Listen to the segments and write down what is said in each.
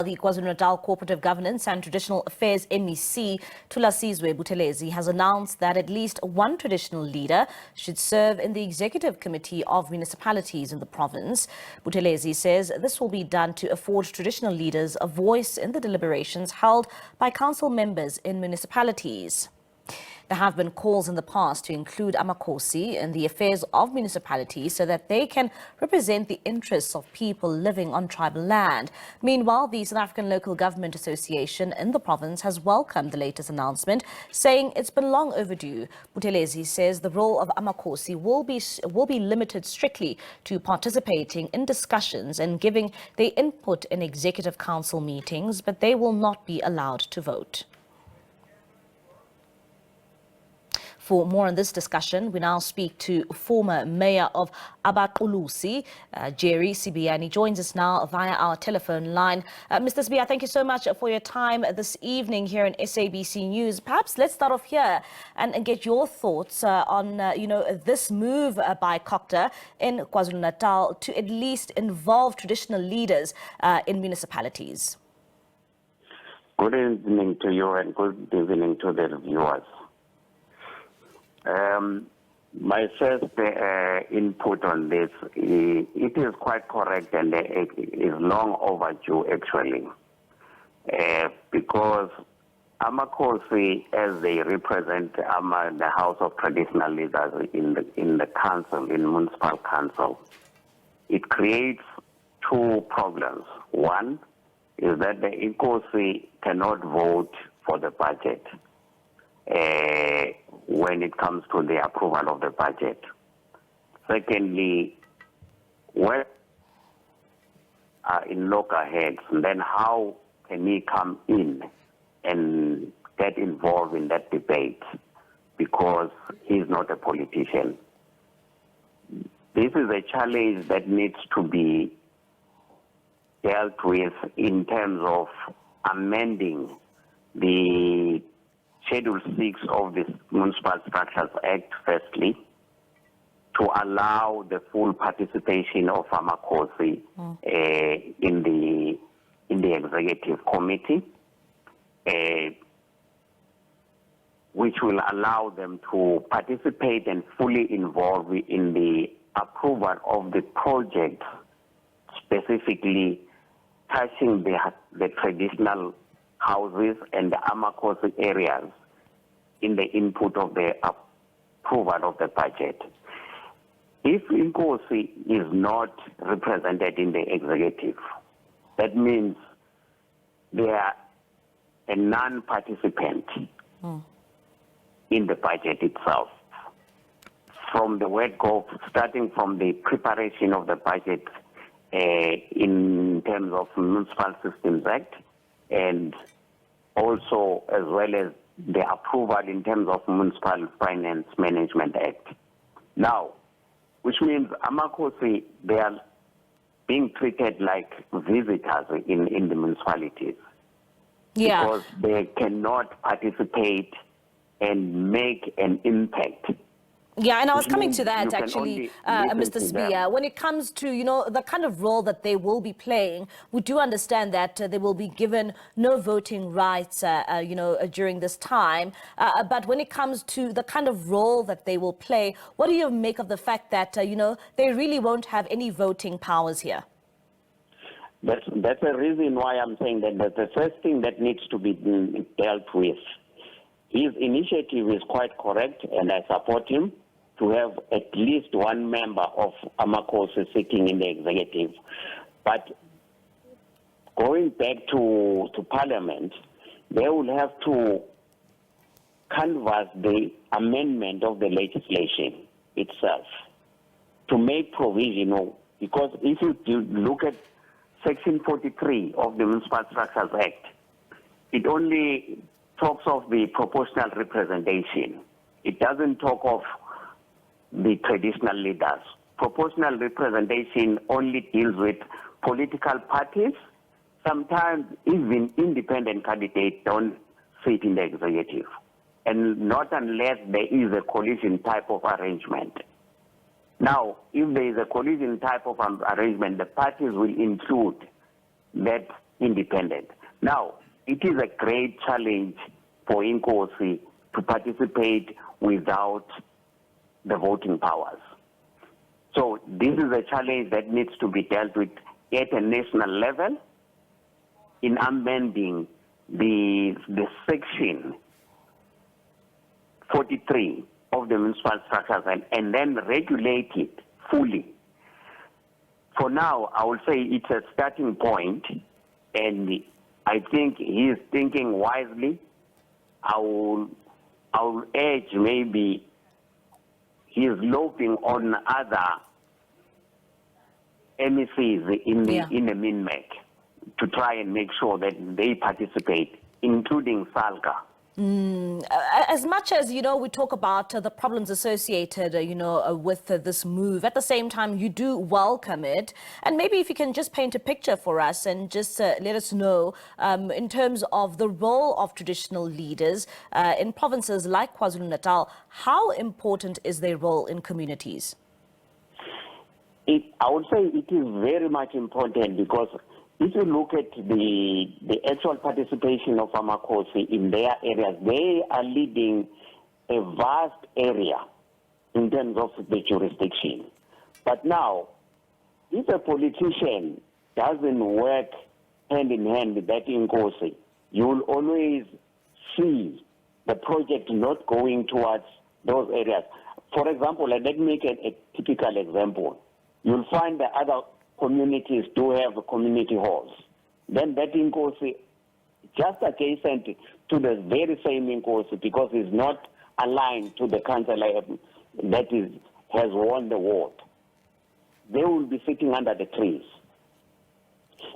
the KwaZulu-Natal Cooperative Governance and Traditional Affairs MEC, Thulasizwe Buthelezi, has announced that at least one traditional leader should serve in the Executive Committee of Municipalities in the province. Buthelezi says this will be done to afford traditional leaders a voice in the deliberations held by council members in municipalities. There have been calls in the past to include Amakhosi in the affairs of municipalities so that they can represent the interests of people living on tribal land. Meanwhile, the South African Local Government Association in the province has welcomed the latest announcement, saying it's been long overdue. Buthelezi says the role of Amakhosi will be limited strictly to participating in discussions and giving their input in executive council meetings, but they will not be allowed to vote. For more on this discussion, we now speak to former Mayor of Abaqulusi, Jerry Sibiya, and he joins us now via our telephone line. Mr. Sibiya, thank you so much for your time this evening here in SABC News. Perhaps let's start off here and get your thoughts on, this move by COCTA in KwaZulu-Natal to at least involve traditional leaders in municipalities. Good evening to you and good evening to the viewers. My first input on this, it is quite correct and it is long overdue actually, because Amakhosi, as they represent the House of Traditional Leaders in the council, in municipal council, it creates two problems. One is that the Inkosi cannot vote for the budget when it comes to the approval of the budget. Secondly, when in local heads, then how can he come in and get involved in that debate because he's not a politician? This is a challenge that needs to be dealt with in terms of amending the Schedule 6 of the Municipal Structures Act, firstly, to allow the full participation of Amakhosi in the Executive Committee, which will allow them to participate and fully involve in the approval of the project, specifically touching the traditional houses and the Amakhosi areas in the input of the approval of the budget. If Inkosi is not represented in the executive, that means they are a non-participant in the budget itself. From the word go, starting from the preparation of the budget in terms of Municipal Systems Act, and also as well as the approval in terms of Municipal Finance Management Act. Now, which means Amakhosi, they are being treated like visitors in the municipalities. Yeah. Because they cannot participate and make an impact. Yeah, and I was coming to that actually, Mr. Sibiya. When it comes to, the kind of role that they will be playing, we do understand that they will be given no voting rights, during this time. But when it comes to the kind of role that they will play, what do you make of the fact that, they really won't have any voting powers here? That's the reason why I'm saying that the first thing that needs to be dealt with. His initiative is quite correct, and I support him to have at least one member of Amakhosi sitting in the executive. But going back to Parliament, they will have to canvass the amendment of the legislation itself to make provision, because if you look at Section 43 of the Municipal Structures Act, it only talks of the proportional representation. It doesn't talk of the traditional leaders. Proportional representation only deals with political parties. Sometimes even independent candidates don't sit in the executive, and not unless there is a coalition type of arrangement. Now, if there is a coalition type of arrangement, the parties will include that independent. Now, it is a great challenge for Inkosi to participate without the voting powers. So this is a challenge that needs to be dealt with at a national level in amending the section 43 of the municipal structures and then regulate it fully. For now, I would say it's a starting point, and I think he is thinking wisely. I will urge maybe he is lobbying on other MECs in the MINMEC to try and make sure that they participate, including SALGA. As much as, we talk about the problems associated, with this move, at the same time, you do welcome it. And maybe if you can just paint a picture for us and just let us know in terms of the role of traditional leaders in provinces like KwaZulu-Natal, how important is their role in communities? I would say it is very much important, because if you look at the actual participation of Amakosi in their areas, they are leading a vast area in terms of the jurisdiction. But now, if a politician doesn't work hand in hand with that Inkosi, you will always see the project not going towards those areas. For example, let me make a typical example. You'll find that other communities do have community halls. Then that Inkosi, just adjacent to the very same Inkosi, because it's not aligned to the councillor that has won the award, they will be sitting under the trees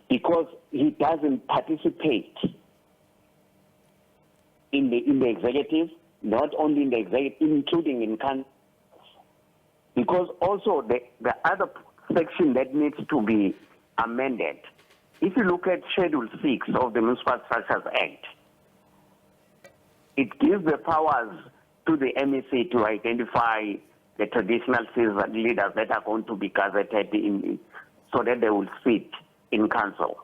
because he doesn't participate in the executive, not only in the executive, including in council. Because also the other section that needs to be amended, if you look at Schedule 6 of the Municipal Structures Act, it gives the powers to the MEC to identify the traditional citizen leaders that are going to be gazetted in, so that they will sit in council.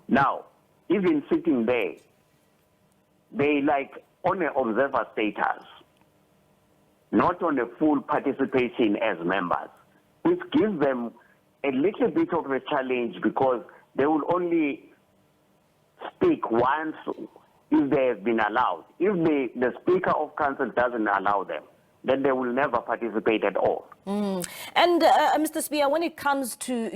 Now, even sitting there, they like on an observer status, not on a full participation as members, which gives them a little bit of a challenge, because they will only speak once if they have been allowed. If the Speaker of Council doesn't allow them, then they will never participate at all. And Mr. Sibiya, when it comes to,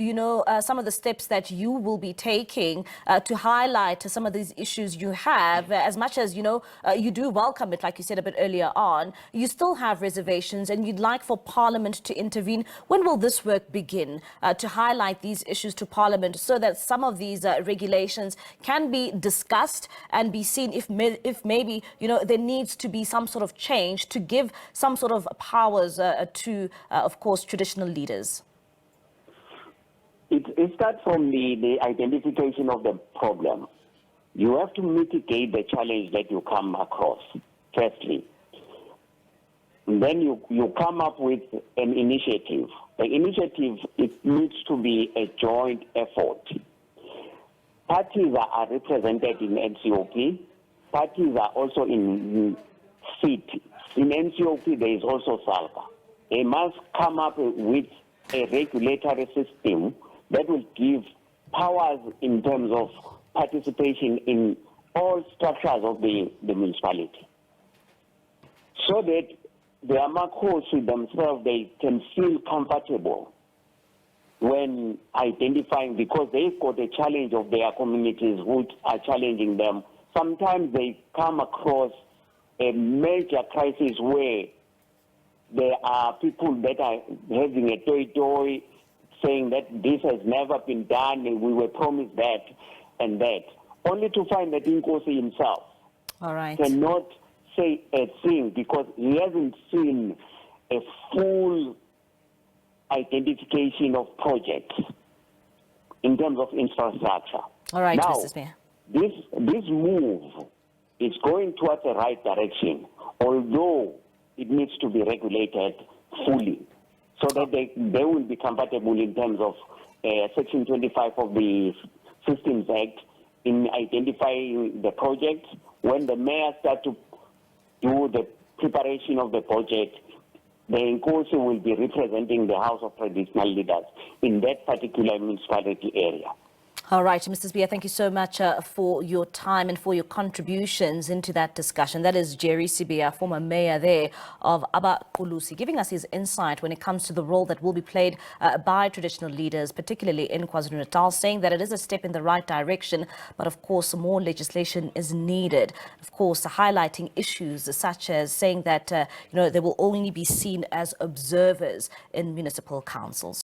some of the steps that you will be taking to highlight some of these issues you have, as much as, you do welcome it, like you said a bit earlier on, you still have reservations and you'd like for Parliament to intervene. When will this work begin to highlight these issues to Parliament so that some of these regulations can be discussed and be seen if maybe, there needs to be some sort of change to give some sort of powers to of course, traditional leaders? It starts from the identification of the problem. You have to mitigate the challenge that you come across, firstly. And then you come up with an initiative. The initiative, it needs to be a joint effort. Parties are represented in NCOP. Parties are also in seat. In NCOP, there is also SALGA. They must come up with a regulatory system that will give powers in terms of participation in all structures of the municipality, so that the Amakosi themselves, they can feel comfortable when identifying, because they've got a challenge of their communities which are challenging them. Sometimes they come across a major crisis where there are people that are having a toy saying that this has never been done, and we were promised that and that, only to find that Inkosi himself cannot say a thing because he hasn't seen a full identification of projects in terms of infrastructure. All right, now, Mr. Sibiya. This move is going towards the right direction, although it needs to be regulated fully so that they will be compatible in terms of Section 25 of the Systems Act, in identifying the project. When the mayor starts to do the preparation of the project, the Nkosi will be representing the House of Traditional Leaders in that particular municipality area. All right, Mr. Sibiya, thank you so much for your time and for your contributions into that discussion. That is Jerry Sibiya, former mayor there of Abaqulusi, giving us his insight when it comes to the role that will be played by traditional leaders, particularly in KwaZulu-Natal, saying that it is a step in the right direction, but of course more legislation is needed. Of course, highlighting issues such as saying that they will only be seen as observers in municipal councils.